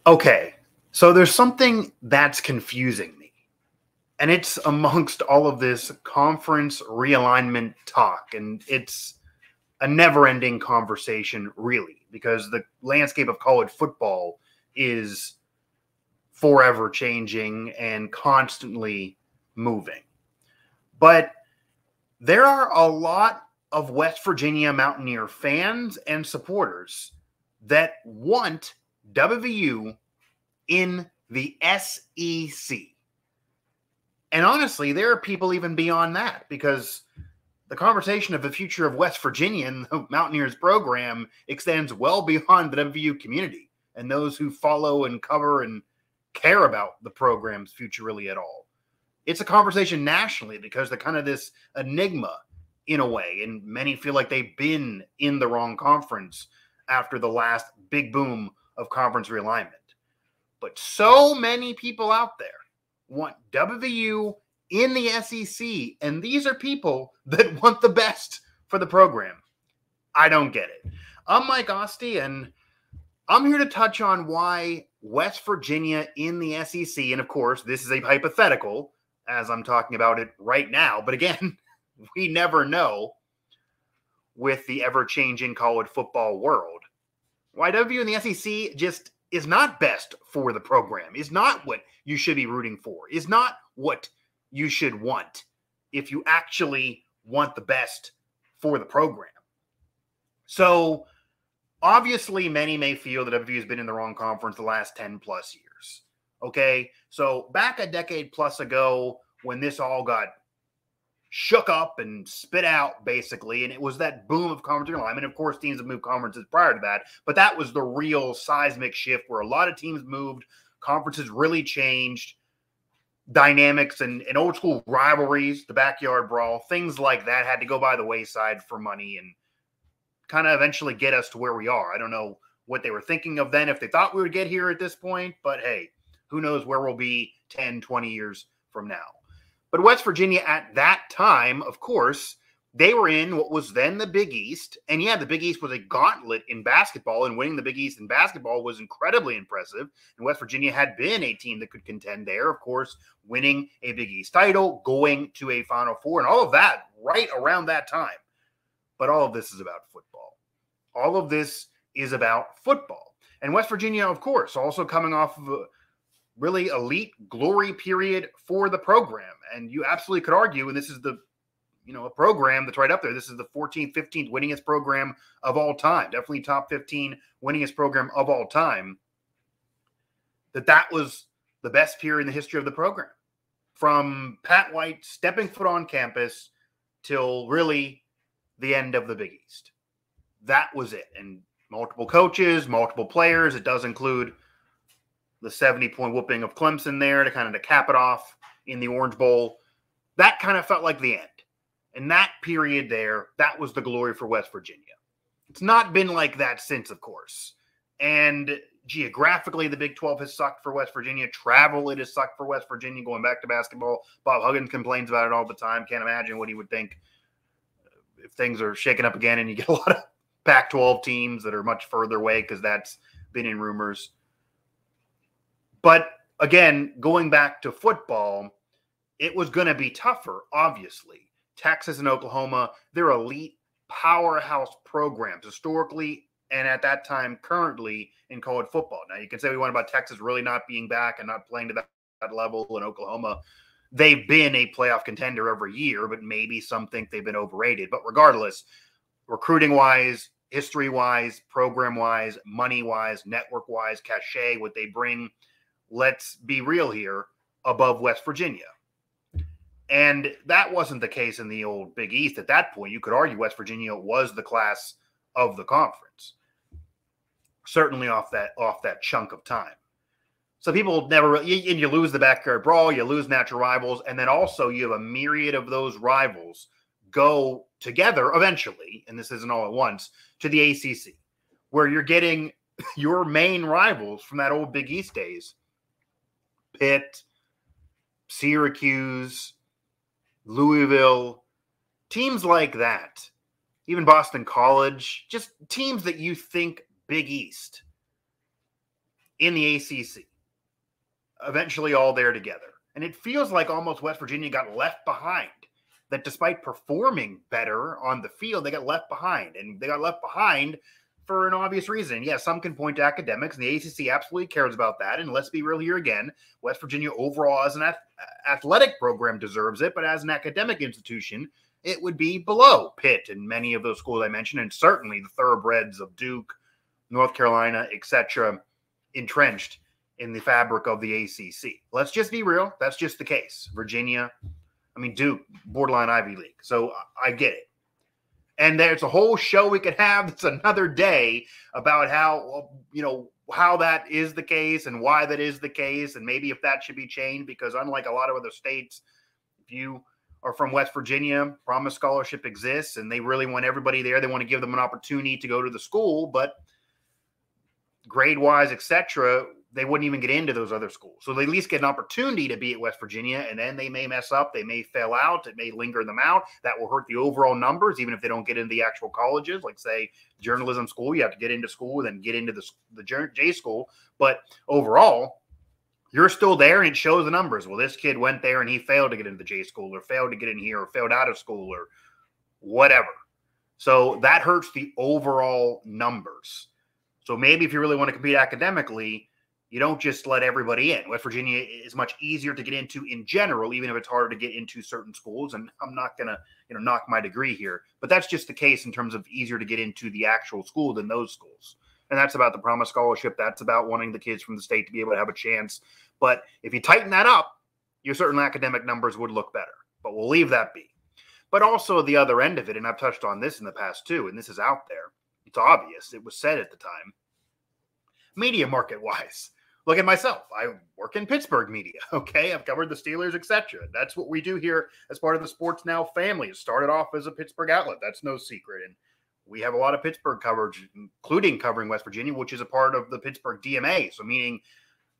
Okay, so there's something that's confusing me, and it's amongst all of this conference realignment talk, and it's a never-ending conversation, really, because the landscape of college football is forever changing and constantly moving. But there are a lot of West Virginia Mountaineer fans and supporters that want WVU in the SEC. And honestly, there are people even beyond that, because the conversation of the future of West Virginia and the Mountaineers program extends well beyond the WVU community and those who follow and cover and care about the program's future really at all. It's a conversation nationally because they're kind of this enigma in a way, and many feel like they've been in the wrong conference after the last big boom of conference realignment. But so many people out there want WVU in the SEC, and these are people that want the best for the program. I don't get it. I'm Mike Asti, and I'm here to touch on why West Virginia in the SEC, and of course, this is a hypothetical as I'm talking about it right now, but again, we never know with the ever-changing college football world. Why WVU in the SEC just is not best for the program, is not what you should be rooting for, is not what you should want if you actually want the best for the program. So, obviously, many may feel that WVU has been in the wrong conference the last 10 plus years. Okay, so back a decade plus ago, when this all got shook up and spit out, basically, and it was that boom of conference realignment. Of course, teams have moved conferences prior to that, but that was the real seismic shift where a lot of teams moved, conferences really changed, dynamics and old school rivalries, the backyard brawl, things like that had to go by the wayside for money and kind of eventually get us to where we are. I don't know what they were thinking of then, if they thought we would get here at this point, but hey, who knows where we'll be 10, 20 years from now. But West Virginia at that time, of course, they were in what was then the Big East. And yeah, the Big East was a gauntlet in basketball, and winning the Big East in basketball was incredibly impressive. And West Virginia had been a team that could contend there, of course, winning a Big East title, going to a Final Four, and all of that right around that time. But all of this is about football. All of this is about football. And West Virginia, of course, also coming off of a really elite glory period for the program. And you absolutely could argue, and this is the, a program that's right up there. This is the 14th, 15th winningest program of all time. Definitely top 15 winningest program of all time. That was the best period in the history of the program. From Pat White stepping foot on campus till really the end of the Big East. That was it. And multiple coaches, multiple players. It does include the 70-point whooping of Clemson there to cap it off in the Orange Bowl. That kind of felt like the end. And that period there, that was the glory for West Virginia. It's not been like that since, of course. And geographically, the Big 12 has sucked for West Virginia. Travel, it has sucked for West Virginia going back to basketball. Bob Huggins complains about it all the time. Can't imagine what he would think if things are shaking up again and you get a lot of Pac-12 teams that are much further away, because that's been in rumors. But again, going back to football, it was going to be tougher, obviously. Texas and Oklahoma, they're elite powerhouse programs historically and at that time currently in college football. Now, you can say we want about Texas really not being back and not playing to that level, and Oklahoma, they've been a playoff contender every year, but maybe some think they've been overrated. But regardless, recruiting-wise, history-wise, program-wise, money-wise, network-wise, cachet, what they bring, let's be real here, above West Virginia. And that wasn't the case in the old Big East at that point. You could argue West Virginia was the class of the conference, certainly off that chunk of time. So people never, and you lose the backyard brawl, you lose natural rivals, and then also you have a myriad of those rivals go together eventually, and this isn't all at once, to the ACC, where you're getting your main rivals from that old Big East days. Pitt, Syracuse, Louisville, teams like that, even Boston College, just teams that you think Big East. in the ACC, eventually all there together. And it feels like almost West Virginia got left behind, that despite performing better on the field, they got left behind. And they got left behind for an obvious reason. Yeah, some can point to academics, and the ACC absolutely cares about that. And let's be real here again, West Virginia overall as an athletic program deserves it, but as an academic institution, it would be below Pitt and many of those schools I mentioned, and certainly the thoroughbreds of Duke, North Carolina, etc., entrenched in the fabric of the ACC. Let's just be real. That's just the case. Virginia, Duke, borderline Ivy League. So I get it. And there's a whole show we could have. It's another day about how that is the case and why that is the case, and maybe if that should be changed, because unlike a lot of other states, if you are from West Virginia, Promise Scholarship exists, and they really want everybody there. They want to give them an opportunity to go to the school, but grade-wise, etc., they wouldn't even get into those other schools. So they at least get an opportunity to be at West Virginia, and then they may mess up. They may fail out. It may linger them out. That will hurt the overall numbers, even if they don't get into the actual colleges. Like, say, journalism school, you have to get into school, then get into the J school. But overall, you're still there, and it shows the numbers. Well, this kid went there, and he failed to get into the J school, or failed to get in here, or failed out of school, or whatever. So that hurts the overall numbers. So maybe if you really want to compete academically, you don't just let everybody in. West Virginia is much easier to get into in general, even if it's harder to get into certain schools. And I'm not going to, knock my degree here, but that's just the case in terms of easier to get into the actual school than those schools. And that's about the Promise Scholarship. That's about wanting the kids from the state to be able to have a chance. But if you tighten that up, your certain academic numbers would look better. But we'll leave that be. But also the other end of it, and I've touched on this in the past too, and this is out there. It's obvious. It was said at the time. Media market-wise. Look at myself. I work in Pittsburgh media, okay? I've covered the Steelers, etc. That's what we do here as part of the Sports Now family. It started off as a Pittsburgh outlet. That's no secret. And we have a lot of Pittsburgh coverage, including covering West Virginia, which is a part of the Pittsburgh DMA. So meaning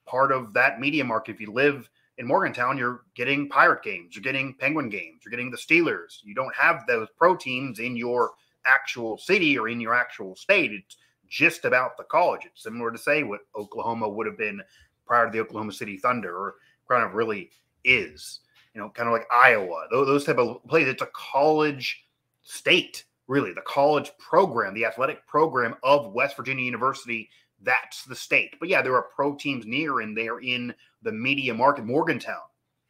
part of that media market. If you live in Morgantown, you're getting Pirate games. You're getting Penguin games. You're getting the Steelers. You don't have those pro teams in your actual city or in your actual state. It's just about the college. It's similar to say what Oklahoma would have been prior to the Oklahoma City Thunder, or kind of really is, kind of like Iowa, those type of places. It's a college state, really, the college program, the athletic program of West Virginia University. That's the state. But yeah, there are pro teams near, and they're in the media market. Morgantown,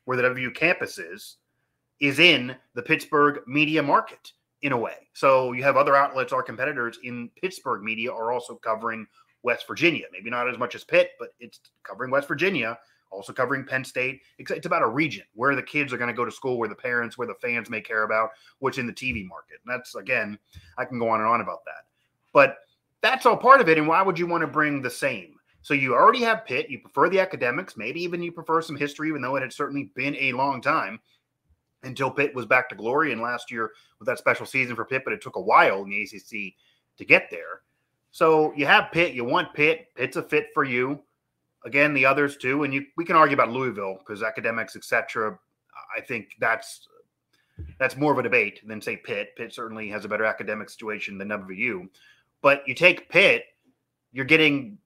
where the WVU campus is in the Pittsburgh media market. In a way. So you have other outlets, our competitors in Pittsburgh media are also covering West Virginia. Maybe not as much as Pitt, but it's covering West Virginia, also covering Penn State. It's about a region where the kids are going to go to school, where the parents, where the fans may care about what's in the TV market. And that's, again, I can go on and on about that. But that's all part of it. And why would you want to bring the same? So you already have Pitt. You prefer the academics. Maybe even you prefer some history, even though it had certainly been a long time until Pitt was back to glory. And last year with that special season for Pitt, but it took a while in the ACC to get there. So you have Pitt, you want Pitt. Pitt's a fit for you. Again, the others too. And we can argue about Louisville because academics, etc. I think that's more of a debate than, say, Pitt. Pitt certainly has a better academic situation than WVU. But you take Pitt, you're getting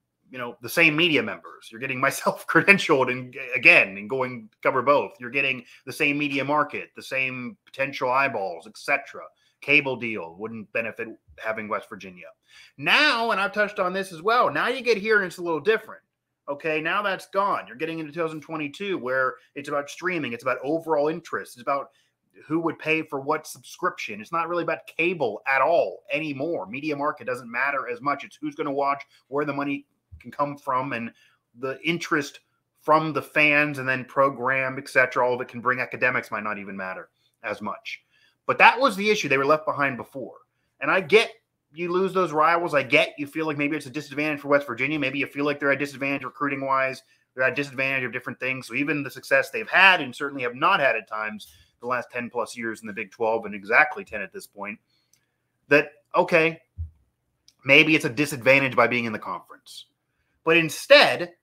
the same media members. You're getting myself credentialed and going cover both. You're getting the same media market, the same potential eyeballs, etc. Cable deal wouldn't benefit having West Virginia. Now, and I've touched on this as well, now you get here and it's a little different. Okay, now that's gone. You're getting into 2022 where it's about streaming. It's about overall interest. It's about who would pay for what subscription. It's not really about cable at all anymore. Media market doesn't matter as much. It's who's going to watch, where the money can come from, and the interest from the fans, and then program, etc. All of it can bring. Academics might not even matter as much. But that was the issue. They were left behind before. And I get you lose those rivals. I get you feel like maybe it's a disadvantage for West Virginia. Maybe you feel like they're at disadvantage recruiting-wise. They're at disadvantage of different things. So even the success they've had, and certainly have not had at times the last 10-plus years in the Big 12, and exactly 10 at this point, that, okay, maybe it's a disadvantage by being in the conference. But instead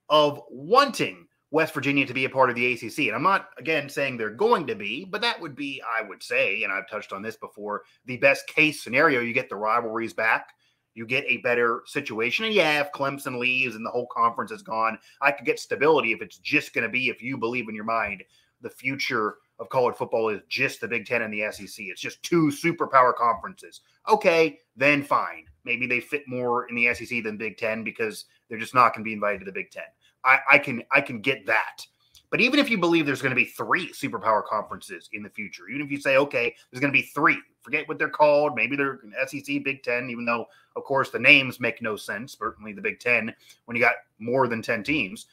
of wanting West Virginia to be a part of the ACC, and I'm not, again, saying they're going to be, but that would be, I would say, and I've touched on this before, the best case scenario. You get the rivalries back. You get a better situation. And yeah, if Clemson leaves and the whole conference is gone, I could get stability if it's just going to be, if you believe in your mind, the future of college football is just the Big Ten and the SEC. It's just two superpower conferences. Okay, then fine. Maybe they fit more in the SEC than Big Ten because they're just not going to be invited to the Big Ten. I can get that. But even if you believe there's going to be three superpower conferences in the future, even if you say, okay, there's going to be three, forget what they're called. Maybe they're SEC, Big Ten, even though, of course, the names make no sense. Certainly the Big Ten, when you got more than 10 teams,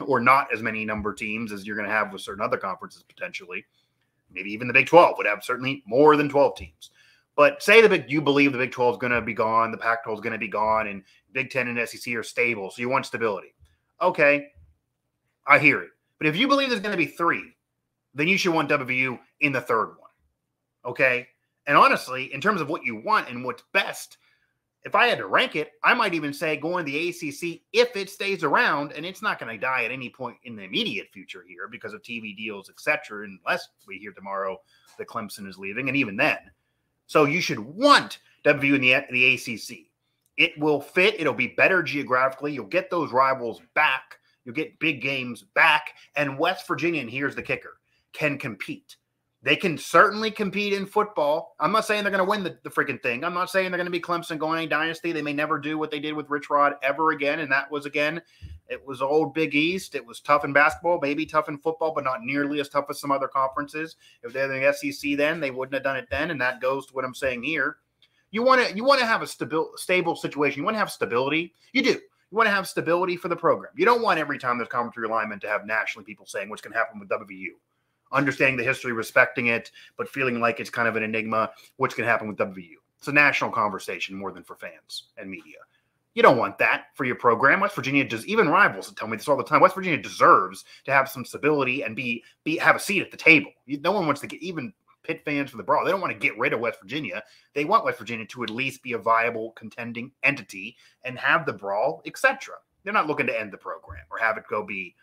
or not as many number teams as you're going to have with certain other conferences potentially. Maybe even the Big 12 would have certainly more than 12 teams. But say you believe the Big 12 is going to be gone, the Pac-12 is going to be gone, and Big 10 and SEC are stable, so you want stability. Okay, I hear it. But if you believe there's going to be three, then you should want WVU in the third one. Okay? And honestly, in terms of what you want and what's best, if I had to rank it, I might even say going to the ACC if it stays around, and it's not going to die at any point in the immediate future here because of TV deals, etc., unless we hear tomorrow that Clemson is leaving, and even then. So you should want WVU in the ACC. It will fit. It'll be better geographically. You'll get those rivals back. You'll get big games back. And West Virginia, and here's the kicker, can compete. They can certainly compete in football. I'm not saying they're going to win the freaking thing. I'm not saying they're going to be Clemson going any dynasty. They may never do what they did with Rich Rod ever again. And that was, again, it was old Big East. It was tough in basketball, maybe tough in football, but not nearly as tough as some other conferences. If they're the SEC then, they wouldn't have done it then. And that goes to what I'm saying here. You want to have a stable situation. You want to have stability. You do. You want to have stability for the program. You don't want every time there's conference realignment to have nationally people saying what's going to happen with WVU. Understanding the history, respecting it, but feeling like it's kind of an enigma, what's going to happen with WVU. It's a national conversation more than for fans and media. You don't want that for your program. West Virginia does, even rivals tell me this all the time. West Virginia deserves to have some stability and have a seat at the table. No one wants to get, even Pitt fans for the brawl, they don't want to get rid of West Virginia. They want West Virginia to at least be a viable contending entity and have the brawl, etc. They're not looking to end the program or have it go be,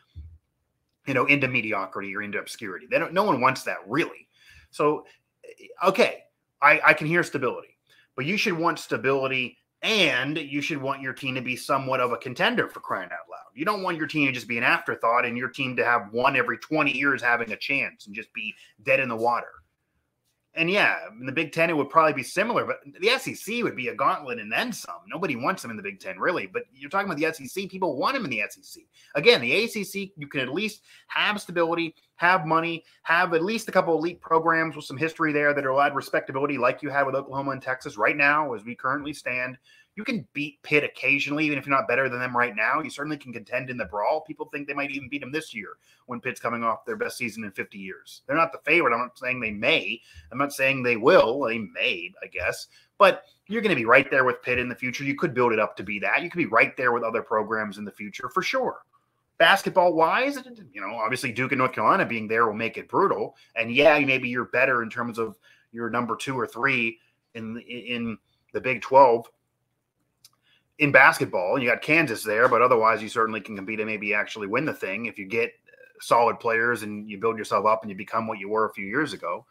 into mediocrity or into obscurity. No one wants that, really. So, okay, I can hear stability, but you should want stability and you should want your team to be somewhat of a contender, for crying out loud. You don't want your team to just be an afterthought and your team to have one every 20 years having a chance and just be dead in the water. And yeah, in the Big Ten, it would probably be similar, but the SEC would be a gauntlet and then some. Nobody wants them in the Big Ten, really. But you're talking about the SEC. People want them in the SEC. Again, the ACC, you can at least have stability, have money, have at least a couple elite programs with some history there that are allowed respectability like you have with Oklahoma and Texas right now as we currently stand. You can beat Pitt occasionally, even if you're not better than them right now. You certainly can contend in the brawl. People think they might even beat them this year when Pitt's coming off their best season in 50 years. They're not the favorite. I'm not saying they may. I'm not saying they will. They may, I guess. But you're going to be right there with Pitt in the future. You could build it up to be that. You could be right there with other programs in the future for sure. Basketball-wise, obviously Duke and North Carolina being there will make it brutal. And yeah, maybe you're better in terms of your number 2 or 3 in the Big 12. In basketball, and you got Kansas there, but otherwise you certainly can compete and maybe actually win the thing if you get solid players and you build yourself up and you become what you were a few years ago.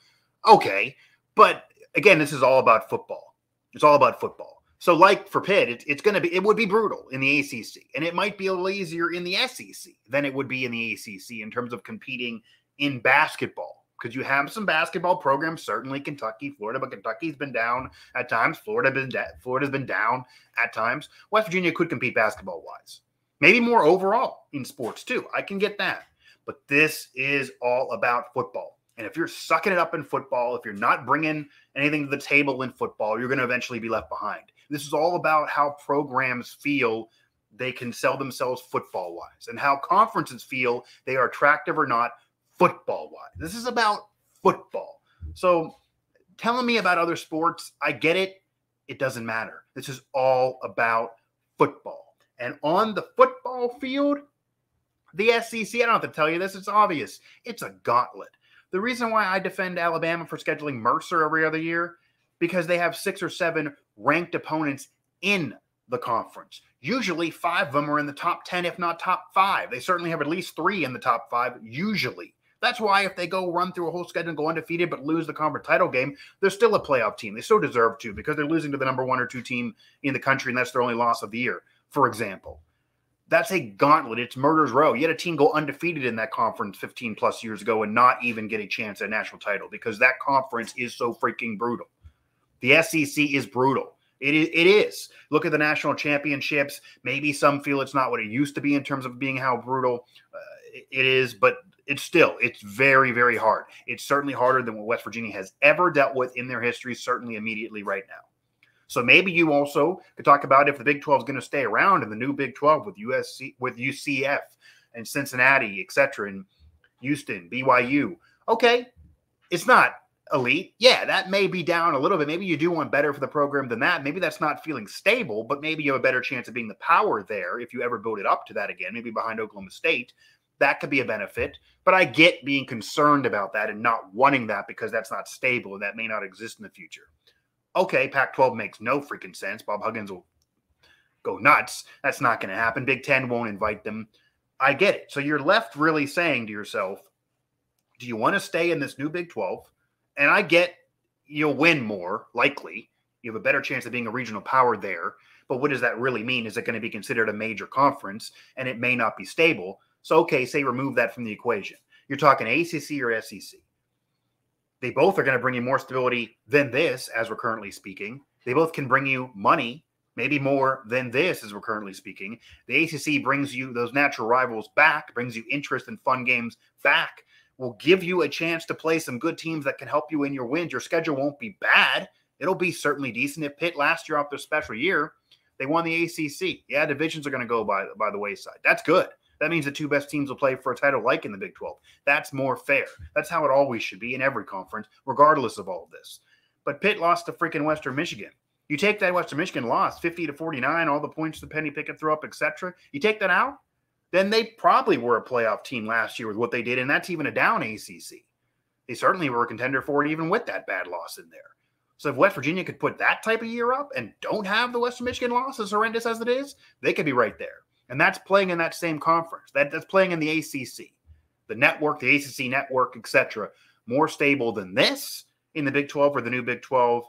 Okay, but again, this is all about football. It's all about football. So like for Pitt, it would be brutal in the ACC, and it might be a little easier in the SEC than it would be in the ACC in terms of competing in basketball. Because you have some basketball programs, certainly Kentucky, Florida, but Kentucky's been down at times. Florida's been down at times. West Virginia could compete basketball-wise. Maybe more overall in sports, too. I can get that. But this is all about football. And if you're sucking it up in football, if you're not bringing anything to the table in football, you're going to eventually be left behind. This is all about how programs feel they can sell themselves football-wise and how conferences feel they are attractive or not football-wise. This is about football. So telling me about other sports, I get it. It doesn't matter. This is all about football. And on the football field, the SEC, I don't have to tell you this, it's obvious. It's a gauntlet. The reason why I defend Alabama for scheduling Mercer every other year, because they have 6 or 7 ranked opponents in the conference. Usually 5 of them are in the top 10, if not top 5. They certainly have at least 3 in the top 5, usually. That's why if they go run through a whole schedule and go undefeated but lose the conference title game, they're still a playoff team. They still deserve to because they're losing to the number 1 or 2 team in the country, and that's their only loss of the year, for example. That's a gauntlet. It's murder's row. You had a team go undefeated in that conference 15 plus years ago and not even get a chance at a national title because that conference is so freaking brutal. The SEC is brutal. It is. Look at the national championships. Maybe some feel it's not what it used to be in terms of being how brutal it is, but it's very, very hard. It's certainly harder than what West Virginia has ever dealt with in their history, certainly immediately right now. So maybe you also could talk about if the Big 12 is going to stay around in the new Big 12 with UCF and Cincinnati, et cetera, and Houston, BYU. Okay, it's not elite. Yeah, that may be down a little bit. Maybe you do want better for the program than that. Maybe that's not feeling stable, but maybe you have a better chance of being the power there if you ever build it up to that again, maybe behind Oklahoma State. That could be a benefit. But I get being concerned about that and not wanting that because that's not stable and that may not exist in the future. Okay, Pac-12 makes no freaking sense. Bob Huggins will go nuts. That's not going to happen. Big Ten won't invite them. I get it. So you're left really saying to yourself, do you want to stay in this new Big 12? And I get you'll win more, likely. You have a better chance of being a regional power there. But what does that really mean? Is it going to be considered a major conference? And it may not be stable. So, okay, say remove that from the equation. You're talking ACC or SEC. They both are going to bring you more stability than this, as we're currently speaking. They both can bring you money, maybe more than this, as we're currently speaking. The ACC brings you those natural rivals back, brings you interest and fun games back, will give you a chance to play some good teams that can help you in your wins. Your schedule won't be bad. It'll be certainly decent. If Pitt last year off their special year, they won the ACC. Yeah, divisions are going to go by the wayside. That's good. That means the 2 best teams will play for a title like in the Big 12. That's more fair. That's how it always should be in every conference, regardless of all of this. But Pitt lost to freaking Western Michigan. You take that Western Michigan loss, 50-49, all the points the Penny Pickett threw up, etc. You take that out, then they probably were a playoff team last year with what they did, and that's even a down ACC. They certainly were a contender for it even with that bad loss in there. So if West Virginia could put that type of year up and don't have the Western Michigan loss, as horrendous as it is, they could be right there. And that's playing in that same conference. That's playing in the ACC, the network, the ACC network, etc. More stable than this in the Big 12 or the new Big 12.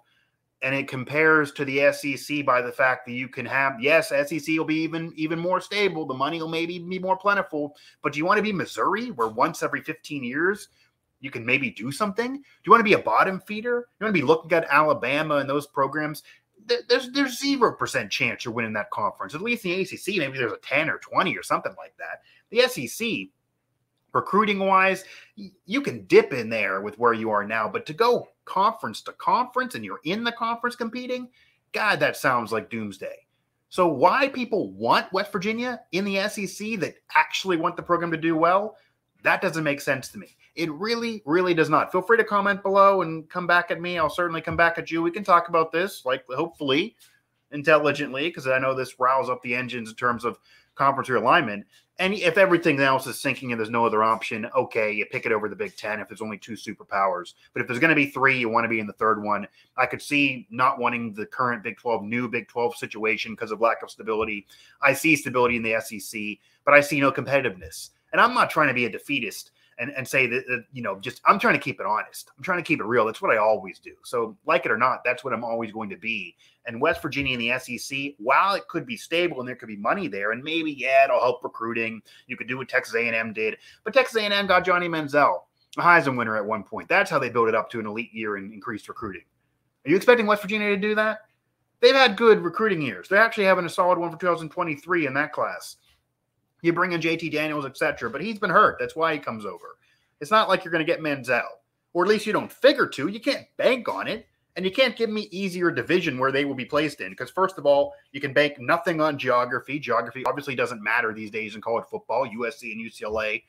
And it compares to the SEC by the fact that you can have, yes, SEC will be even more stable. The money will maybe be more plentiful. But do you want to be Missouri, where once every 15 years you can maybe do something? Do you want to be a bottom feeder? You want to be looking at Alabama and those programs? There's 0% chance you're winning that conference. At least in the ACC, maybe there's a 10 or 20 or something like that. The SEC, recruiting-wise, you can dip in there with where you are now. But to go conference to conference and you're in the conference competing, God, that sounds like doomsday. So why people want West Virginia in the SEC that actually want the program to do well, that doesn't make sense to me. It really, really does not. Feel free to comment below and come back at me. I'll certainly come back at you. We can talk about this, like hopefully intelligently, because I know this riles up the engines in terms of conference realignment. And if everything else is sinking and there's no other option, okay, you pick it over the Big Ten if there's only 2 superpowers. But if there's going to be 3, you want to be in the third one. I could see not wanting the current Big 12, new Big 12 situation because of lack of stability. I see stability in the SEC, but I see no competitiveness. And I'm not trying to be a defeatist and say that, just I'm trying to keep it honest. I'm trying to keep it real. That's what I always do. So like it or not, that's what I'm always going to be. And West Virginia and the SEC, while it could be stable and there could be money there, and maybe, yeah, it'll help recruiting. You could do what Texas A&M did. But Texas A&M got Johnny Manziel, a Heisman winner at one point. That's how they built it up to an elite year and increased recruiting. Are you expecting West Virginia to do that? They've had good recruiting years. They're actually having a solid one for 2023 in that class. You bring in JT Daniels, etc., but he's been hurt. That's why he comes over. It's not like you're going to get Manziel, or at least you don't figure to. You can't bank on it, and you can't give me easier division where they will be placed in, because first of all, you can bank nothing on geography. Geography obviously doesn't matter these days in college football. USC and UCLA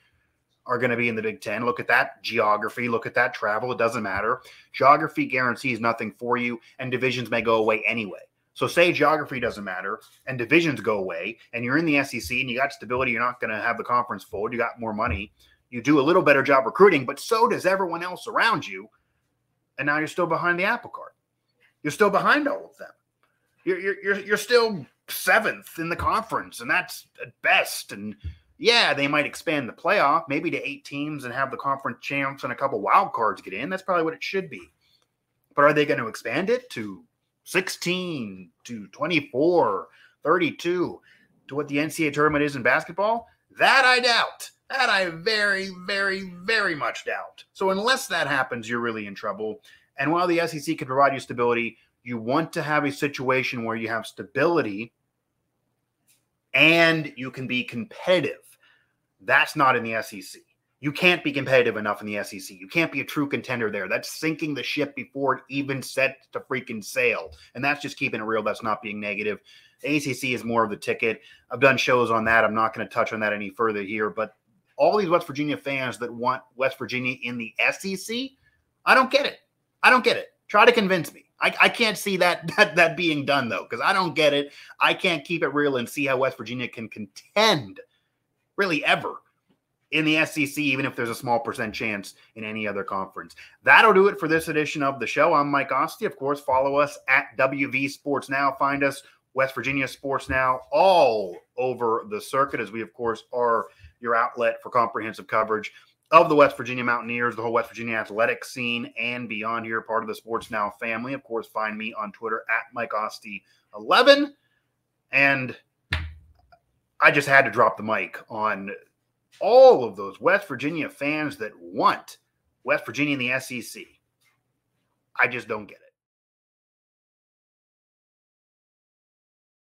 are going to be in the Big Ten. Look at that geography. Look at that travel. It doesn't matter. Geography guarantees nothing for you, and divisions may go away anyway. So say geography doesn't matter and divisions go away and you're in the SEC and you got stability, you're not going to have the conference fold, you got more money, you do a little better job recruiting, but so does everyone else around you. And now you're still behind the apple cart. You're still behind all of them. You're still 7th in the conference, and that's at best. And Yeah, they might expand the playoff, maybe to 8 teams and have the conference champs and a couple wild cards get in. That's probably what it should be. But are they going to expand it to 16, to 24, 32, to what the NCAA tournament is in basketball? That I doubt. That I very, very, very much doubt. So unless that happens, you're really in trouble. And while the SEC can provide you stability, you want to have a situation where you have stability and you can be competitive. That's not in the SEC. You can't be competitive enough in the SEC. You can't be a true contender there. That's sinking the ship before it even sets to freaking sail. And that's just keeping it real. That's not being negative. The ACC is more of the ticket. I've done shows on that. I'm not going to touch on that any further here. But all these West Virginia fans that want West Virginia in the SEC, I don't get it. I don't get it. Try to convince me. I can't see that being done, though, because I don't get it. I can't keep it real and see how West Virginia can contend really ever in the SEC, even if there's a small % chance in any other conference. That'll do it for this edition of the show. I'm Mike Asti. Of course, follow us at WV Sports Now. Find us, West Virginia Sports Now, all over the circuit, as we, of course, are your outlet for comprehensive coverage of the West Virginia Mountaineers, the whole West Virginia athletic scene, and beyond here, part of the Sports Now family. Of course, find me on Twitter at MikeAsti11. And I just had to drop the mic on all of those West Virginia fans that want West Virginia in the SEC. I just don't get it.